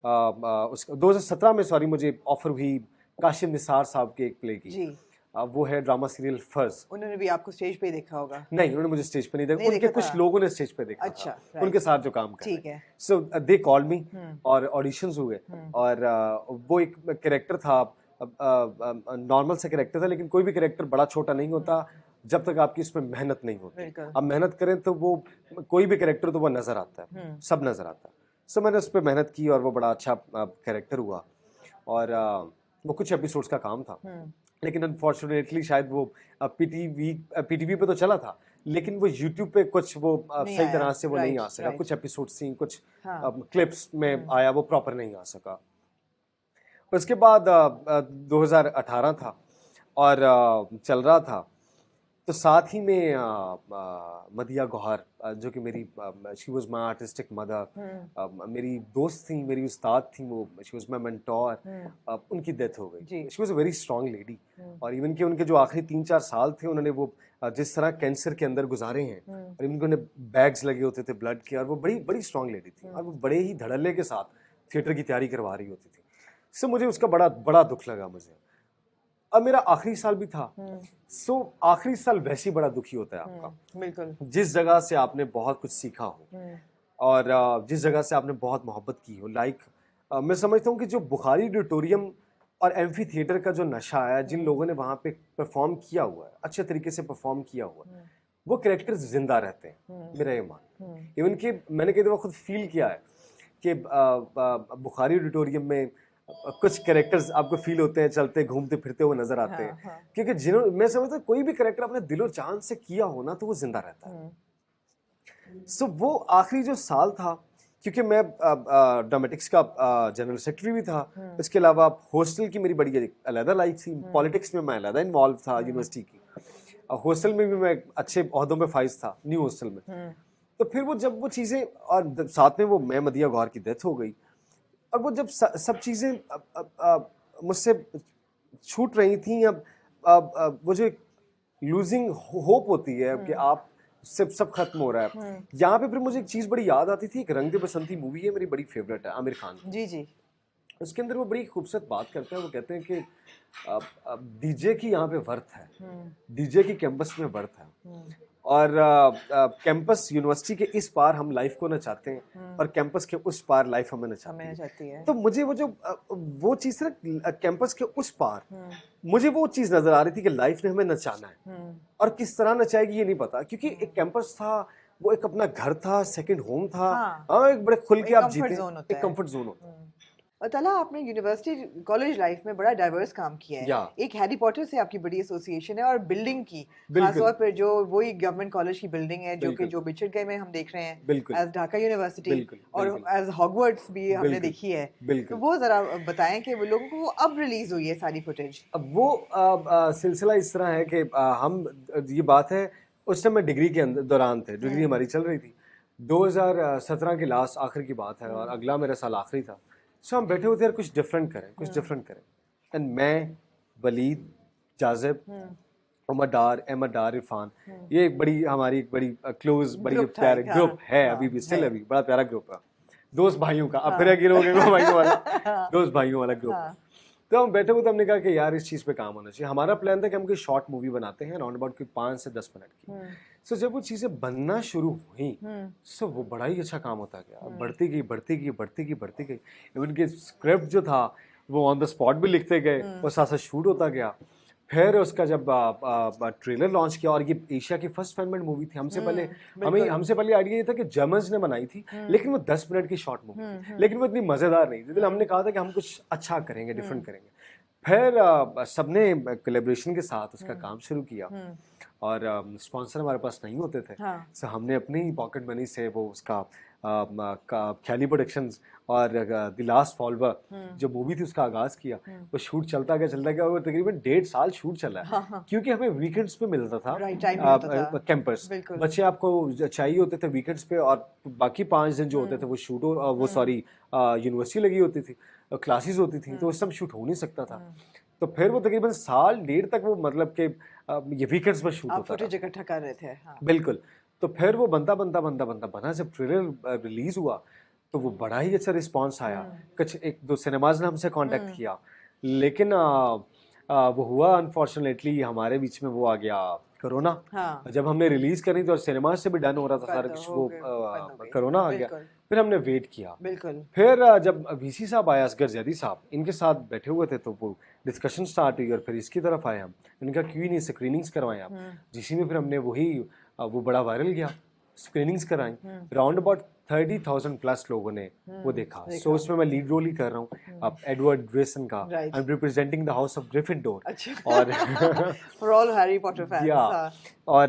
उस 2017 में सॉरी मुझे ऑफर हुई काशिम निसार साहब के एक प्ले की। जी। वो है ड्रामा सीरियल फर्ज। उन्होंने भी आपको स्टेज पे ही देखा होगा? नहीं, उन्होंने मुझे स्टेज पे नहीं देखा, नहीं उनके देखा कुछ था? लोगों ने स्टेज पे देखा अच्छा, था, उनके साथ जो काम कर रहे ठीक है। सो दे कॉल्ड मी हम्म। और ऑडिशंस हुए हम्म। और वो एक कैरेक्टर था, नॉर्मल सा कैरेक्टर था, लेकिन कोई भी कैरेक्टर बड़ा छोटा नहीं होता जब तक आपकी उसमें मेहनत नहीं होती। बिल्कुल। आप मेहनत करें तो वो कोई भी कैरेक्टर तो वो नजर आता है, सब नजर आता है। सो मैंने उस पर मेहनत की और वो बड़ा अच्छा कैरेक्टर हुआ और वो कुछ एपिसोड्स का काम था, लेकिन अनफॉर्चुनेटली शायद वो पीटीवी पे तो चला था, लेकिन वो यूट्यूब पे कुछ वो नहीं सही आया। तरह से वो नहीं आ राइट, सका। राइट। कुछ एपिसोड्स थी, कुछ हाँ। क्लिप्स में आया, वो प्रॉपर नहीं आ सका। उसके बाद 2018 था और चल रहा था, तो साथ ही में मदिया गौहर जो कि मेरी she was my artistic mother, मेरी दोस्त थी, मेरी उस्ताद थी, वो शी वाज माय मेंटोर, उनकी डेथ हो गई। She was a very strong lady और इवन के उनके जो आखिरी 3-4 साल थे उन्होंने वो जिस तरह कैंसर के अंदर गुजारे हैं और इनको बैग्स लगे होते थे ब्लड के, और वो बड़ी बड़ी स्ट्रांग लेडी थी और वो बड़े ही धड़ल्ले के साथ थिएटर की तैयारी करवा रही होती थी। सो मुझे उसका बड़ा बड़ा दुख लगा मुझे। अब मेरा आखिरी साल भी था, सो आखिरी साल वैसे ही बड़ा दुखी होता है आपका, बिल्कुल। जिस जगह से आपने बहुत कुछ सीखा हो और जिस जगह से आपने बहुत मोहब्बत की हो। लाइक मैं समझता हूँ कि जो बुखारी ऑडिटोरियम और एम्फी थिएटर का जो नशा आया, जिन लोगों ने वहां पे परफॉर्म किया हुआ है, अच्छे तरीके से परफॉर्म किया हुआ है, वो कैरेक्टर्स जिंदा रहते हैं, मेरा ये मान। इवन कि मैंने कई दफा खुद फील किया है कि बुखारी ऑडिटोरियम में कुछ कैरेक्टर्स आपको फील होते हैं, चलते घूमते फिरते हुए नजर आते हैं। हाँ। क्योंकि जिन्होंने, मैं समझता हूँ कोई भी कैरेक्टर अपने दिलो जान से किया हो ना, तो वो जिंदा रहता है। सो वो आखिरी जो साल था, क्योंकि मैं ड्रामेटिक्स का जनरल सेक्रेटरी भी था, इसके अलावा हॉस्टल की मेरी बड़ी अलग लाइफ थी, पॉलिटिक्स में मैं अलग इन्वॉल्व था यूनिवर्सिटी की, हॉस्टल में भी मैं अच्छे ओहदों में फाइज था, न्यू हॉस्टल में। तो फिर वो जब वो चीजें, और साथ में वो मैं मदिया गौहर की डेथ हो गई, और वो जब सब चीजें मुझसे छूट रही थी, अब वो जो एक लूजिंग होप होती है कि आप सब खत्म हो रहा है, यहाँ पे फिर मुझे एक चीज बड़ी याद आती थी। एक रंग दे बसंती मूवी है, मेरी बड़ी फेवरेट है, आमिर खान की। जी जी। उसके अंदर वो बड़ी खूबसूरत बात करते हैं, वो कहते हैं कि डीजे की यहाँ पे वर्थ है, डीजे की कैंपस में वर्थ है, और कैंपस यूनिवर्सिटी के इस पार हम लाइफ को न चाहते हैं और कैंपस के उस पार लाइफ हमें न चाहती है। तो मुझे वो जो वो चीज ना, कैंपस के उस पार, मुझे वो चीज नजर आ रही थी कि लाइफ ने हमें नचाना है, और किस तरह नचाएगी ये नहीं पता, क्योंकि एक कैंपस था, वो एक अपना घर था, सेकंड होम था। हाँ, एक बड़े खुल के आप जीते, एक कंफर्ट जोन होता है। और तला, आपने यूनिवर्सिटी कॉलेज लाइफ में बड़ा डाइवर्स काम किया है। एक हैरी पॉटर से आपकी बड़ी एसोसिएशन है, और बिल्डिंग की खासतौर पर जो वही गवर्नमेंट कॉलेज की बिल्डिंग है जो कि जो बिछड़ गए में हम देख रहे हैं, एज ढाका यूनिवर्सिटी और एज हॉगवर्ट्स भी हमने देखी है। तो वो जरा बताएं कि वो लोगों को अब रिलीज हुई है सारी फुटेज। अब वो सिलसिला इस तरह है कि हम, ये बात है उस समय डिग्री के दौरान थे, डिग्री हमारी चल रही थी, 2017 के लास्ट आखिर की बात है, और अगला मेरा साल आखिरी था। सो हम बैठे हुए थे यार, कुछ डिफरेंट करें, कुछ डिफरेंट करें। एंड मैं, वलीद, जाजिब, उमर डार, अहमद डार, इरफान, ये एक बड़ी हमारी एक बड़ी क्लोज, बड़ी प्यारा ग्रुप है, अभी भी स्टिल अभी बड़ा प्यारा ग्रुप है, दोस्त भाइयों का। अब फिर अकेले हो गए भाइयों वाला, दोस्त भाइयों वाला ग्रुप। तो हम बैठे हुए थे, हमने कहा कि यार इस चीज पे काम होना चाहिए। हमारा प्लान था कि हम कोई शॉर्ट मूवी बनाते हैं, अराउंड अबाउट 5 से 10 मिनट की। सो जब वो चीजें बनना शुरू हुई, सो वो बड़ा ही अच्छा काम होता गया, बढ़ती गई बढ़ती गई बढ़ती गई बढ़ती गई। इवन के स्क्रिप्ट जो था वो ऑन द स्पॉट भी लिखते गए और साथ साथ शूट होता गया। फिर उसका जब ट्रेलर लॉन्च किया, और ये एशिया की फर्स्ट फैन मेड मूवी थी, हमसे पहले आइडिया ये था कि जर्मन्स ने बनाई थी, लेकिन वो 10 मिनट की शॉर्ट मूवी थी, लेकिन वो इतनी मजेदार नहीं थी। तो हमने कहा था कि हम कुछ अच्छा करेंगे, डिफरेंट करेंगे। फिर सबने कोलैबोरेशन के साथ उसका काम शुरू किया, और स्पॉन्सर हमारे पास नहीं होते थे। सो हमने अपनी ही पॉकेट मनी से वो उसका ख्याली प्रोडक्शंस और द लास्ट फॉलोवर जो मूवी थी उसका आगाज किया। वो शूट चलता गया और तकरीबन 1.5 साल शूट चला है, क्योंकि हमें वीकेंड्स पे मिलता था कैंपस। बच्चे आपको चाहिए होते थे वीकेंड्स पे, और बाकी 5 दिन जो होते थे वो शूट, वो सॉरी यूनिवर्सिटी लगी होती थी, क्लासेस होती थी, तो उस सब शूट हो नहीं सकता था। तो फिर वो तकरीबन साल डेढ़ तक वो मतलब कि ये वीकेंड्स में शूट होता था, इकट्ठा कर रहे थे। बिल्कुल। तो फिर वो बनता बना, जब ट्रेलर रिलीज हुआ तो वो बड़ा ही अच्छा रिस्पांस आया। कुछ एक दो सिनेमाज ने हमसे कांटेक्ट किया, लेकिन वो हुआ अनफॉर्चुनेटली हमारे बीच में वो आ गया कोरोना। हाँ। जब हमने रिलीज करनी थी और सिनेमा से भी डन हो रहा था सारा कुछ, वो कोरोना आ गया। फिर हमने वेट किया। बिल्कुल। फिर जब वीसी साहब आए, असगर जैदी साहब, इनके साथ बैठे हुए थे, तो वो डिस्कशन स्टार्ट हुई और फिर इसकी तरफ आए हम। इनका क्यों नहीं स्क्रीनिंग्स करवाएं आप, जिसी में फिर हमने वही वो बड़ा वायरल गया, स्क्रीनिंग्स कराई। राउंड अबाउट 30,000 प्लस लोगों ने वो देखा। सो उसमें मैं लीड रोल ही कर रहा हूँ अब एडवर्ड ग्रेसन का। I am representing the house of Gryffindor. अच्छा। और for all Harry Potter fans. या और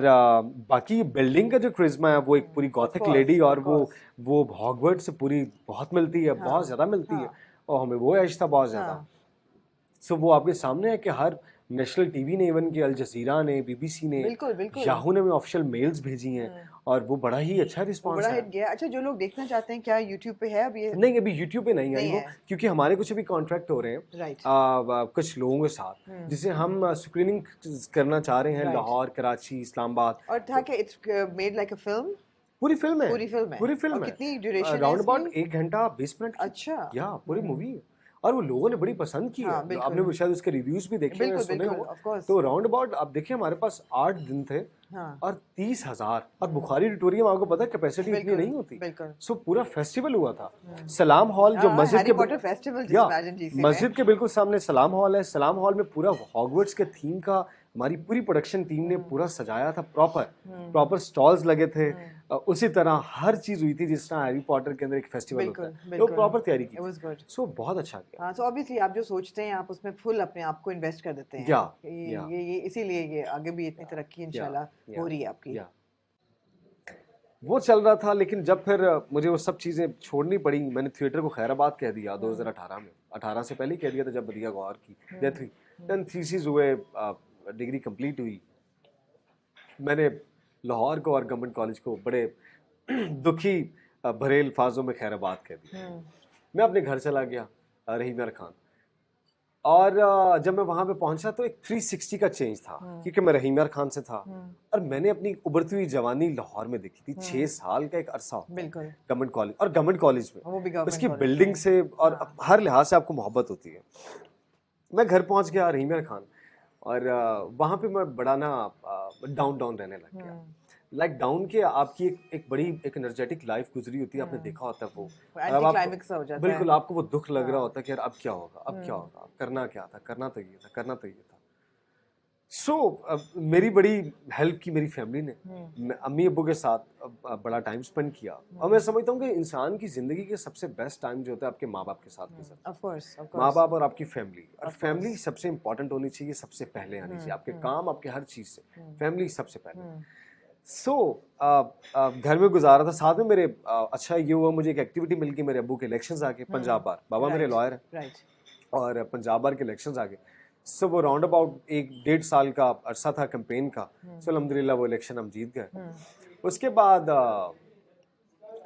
बाकी बिल्डिंग का जो क्रिज्मा है वो एक पूरी गॉथिक लेडी, और वो हॉगवर्ट्स से पूरी बहुत मिलती है, बहुत ज्यादा मिलती है, और हमें वो ऐश था बहुत ज्यादा। सो वो आपके सामने है कि हर नेशनल टीवी ने, इवन कि अल जजीरा ने, बीबीसी ने, याहू ने ऑफिशियल मेल्स भेजी हैं, और वो बड़ा ही अच्छा रिस्पांस है। अच्छा, जो लोग देखना चाहते हैं क्या यूट्यूब पे है अभी? नहीं, अभी यूट्यूब पे नहीं आई वो, क्योंकि हमारे कुछ अभी कॉन्ट्रैक्ट हो रहे हैं कुछ लोगों के साथ, जिसे हम स्क्रीनिंग करना चाह रहे हैं लाहौर, कराची, इस्लामाबाद। और था कि it's made like a film? पूरी फिल्म है, पूरी फिल्म है। कितनी ड्यूरेशन है? अराउंड अबाउट 1 घंटा 20 मिनट की। अच्छा। या पूरी मूवी है, और वो लोगों ने बड़ी पसंद की है। आपने शायद उसके रिव्यूज भी देखे हैं, सुने हो। तो राउंड अबाउट आप देखिए, हमारे पास 8 दिन थे और 30,000, और बुखारी ऑडिटोरियम आपको पता है कैपेसिटी इतनी नहीं होती। सो पूरा फेस्टिवल हुआ था। सलाम हॉल जो मस्जिद के बिल्कुल सामने सलाम हॉल है। सलाम हॉल में पूरा हॉगवर्ट्स के थीम का हमारी पूरी प्रोडक्शन टीम ने पूरा सजाया था, प्रॉपर स्टॉल्स लगे थे, उसी तरह हर चीज हुई थी जिस तरह हैरी पॉटर के अंदर एक फेस्टिवल होता है, तो प्रॉपर तैयारी की थी। सो बहुत अच्छा गया। हाँ, सो ऑब्वियसली आप जो सोचते हैं आप उसमें फुल अपने आप को इन्वेस्ट कर देते हैं। ये इसीलिए ये आगे भी इतनी तरक्की इंशाल्लाह हो रही है आपकी। वो चल रहा था, लेकिन जब फिर मुझे वो सब चीजें छोड़नी पड़ी, मैंने थिएटर को खैराबाद कह दिया 2018 में। 18 से पहले कह दिया था जब बदिया गौहर की डेथ हुई। देन थीसिस हुए, डिग्री कंप्लीट हुई। मैंने लाहौर को और गवर्नमेंट कॉलेज को बड़े दुखी भरे अल्फाजों में खैराबाद कह दिया। मैं अपने घर चला गया रहीमर खान, और जब मैं वहां पे पहुंचा तो एक 360 का चेंज था, क्योंकि मैं रहीमर खान से था और मैंने अपनी उभरती हुई जवानी लाहौर में देखी थी। 6 साल का एक अरसा गवर्नमेंट कॉलेज, और गवर्नमेंट कॉलेज में उसकी बिल्डिंग से और हर लिहाज से आपको मोहब्बत होती है। मैं घर पहुंच गया रहीमर खान, और वहां पे मैं बड़ा ना डाउन रहने लग गया। लाइक डाउन के आपकी एक बड़ी एक एनर्जेटिक लाइफ गुजरी होती है, आपने देखा होता है वो, एंटी क्लाइमेक्स हो जाता है। बिल्कुल आपको वो दुख लग रहा होता है कि यार अब क्या होगा, अब क्या होगा, करना क्या था, करना तो ये था। सो मेरी बड़ी हेल्प की मेरी फैमिली ने, अम्मी अब्बू के साथ बड़ा टाइम स्पेंड किया। और मैं समझता हूँ कि इंसान की जिंदगी के सबसे बेस्ट टाइम जो होता है आपके माँ बाप के साथ गुजरता है। माँ बाप और आपकी फैमिली, और फैमिली सबसे इंपॉर्टेंट होनी चाहिए, सबसे पहले आनी चाहिए। आपके काम, आपके हर चीज से फैमिली सबसे पहले। सो घर में गुजारा था, साथ में मेरे अच्छा ये हुआ मुझे एक एक्टिविटी मिल गई, मेरे अब्बू के इलेक्शंस आ गए पंजाब बार। बाबा मेरे लॉयर है, और पंजाब बार के इलेक्शंस आ गए। सो वो राउंड अबाउट 1-1.5 साल का अरसा था कैंपेन का। सो अल्हम्दुलिल्लाह वो इलेक्शन हम जीत गए। उसके बाद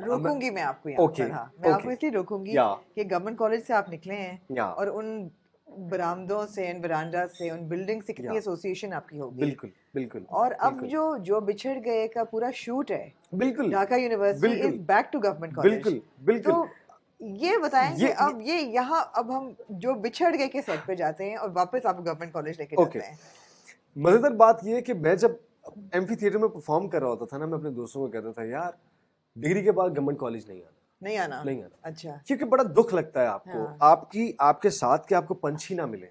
रोकूंगी मैं आपको यहाँ पर। हाँ, मैं आपको इसलिए रोकूंगी कि गवर्नमेंट कॉलेज से आप निकले हैं, और उन बरामदों से, उन वरांडा से, उन बिल्डिंग से कितनी एसोसिएशन आपकी होगी। बिल्कुल। और अब जो बिछड़ गए का पूरा शूट है, बिल्कुल, Dhaka university is back to government college. बिल्कुल। तो ये बताएं कि अब ये यहाँ अब हम जो बिछड़ गए के सेट पे जाते हैं और वापस आप गवर्नमेंट कॉलेज लेके जाते हैं। मजेदार बात ये है कि मैं जब एम्फी थिएटर में परफॉर्म कर रहा होता था ना, मैं अपने दोस्तों को कहता था यार डिग्री के बाद गवर्नमेंट कॉलेज नहीं आना। अच्छा। क्योंकि बड़ा दुख लगता है आपको, आपके साथ के आपको पंछी ना मिले,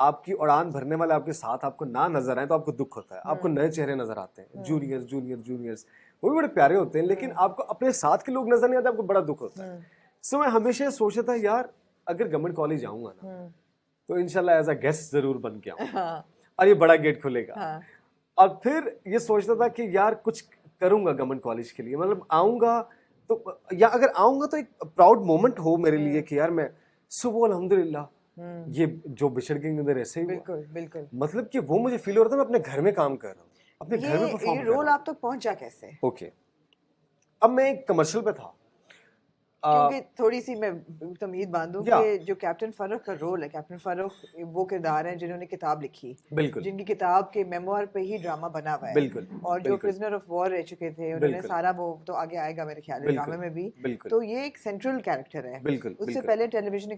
आपकी उड़ान भरने वाले आपके साथ आपको ना नजर आए, तो आपको दुख होता है। आपको नए चेहरे नजर आते हैं, जूनियर्स वो भी बड़े प्यारे होते हैं, लेकिन आपको अपने साथ के लोग नजर नहीं आते, आपको बड़ा दुख होता है। सो मैं हमेशा सोचता था यार अगर गवर्नमेंट कॉलेज जाऊंगा ना तो इंशाल्लाह एज अ गेस्ट जरूर बन के आऊंगा, और ये बड़ा गेट खुलेगा। और फिर ये सोचता था कि यार कुछ करूंगा गवर्नमेंट कॉलेज के लिए, मतलब आऊंगा तो, या अगर आऊंगा तो एक प्राउड मोमेंट हो मेरे लिए कि यार मैं सुबह अल्हम्दुलिल्लाह ये जो बिछड़ के अंदर ऐसे ही बिल्कुल। मतलब कि वो मुझे फील हो रहा था मैं अपने घर में काम कर रहा हूँ, अपने घर में परफॉर्म कर रहा हूँ। रोल आप तक पहुंचा कैसे? ओके, अब मैं एक कमर्शियल पे था, क्योंकि थोड़ी सी मैं तमीद बांधूं कि जो कैप्टन फर्रुख का रोल है, कैप्टन फर्रुख वो किरदार हैं जिन्होंने किताब लिखी, बिल्कुल, जिनकी किताब के मेमोir पे ही ड्रामा बना हुआ है, बिल्कुल, और जो प्रिजनर ऑफ वॉर रह चुके थे उन्होंने सारा, वो तो आगे आएगा मेरे ख्याल में ड्रामे में भी, तो ये एक सेंट्रल कैरेक्टर है। उससे पहले टेलीविजन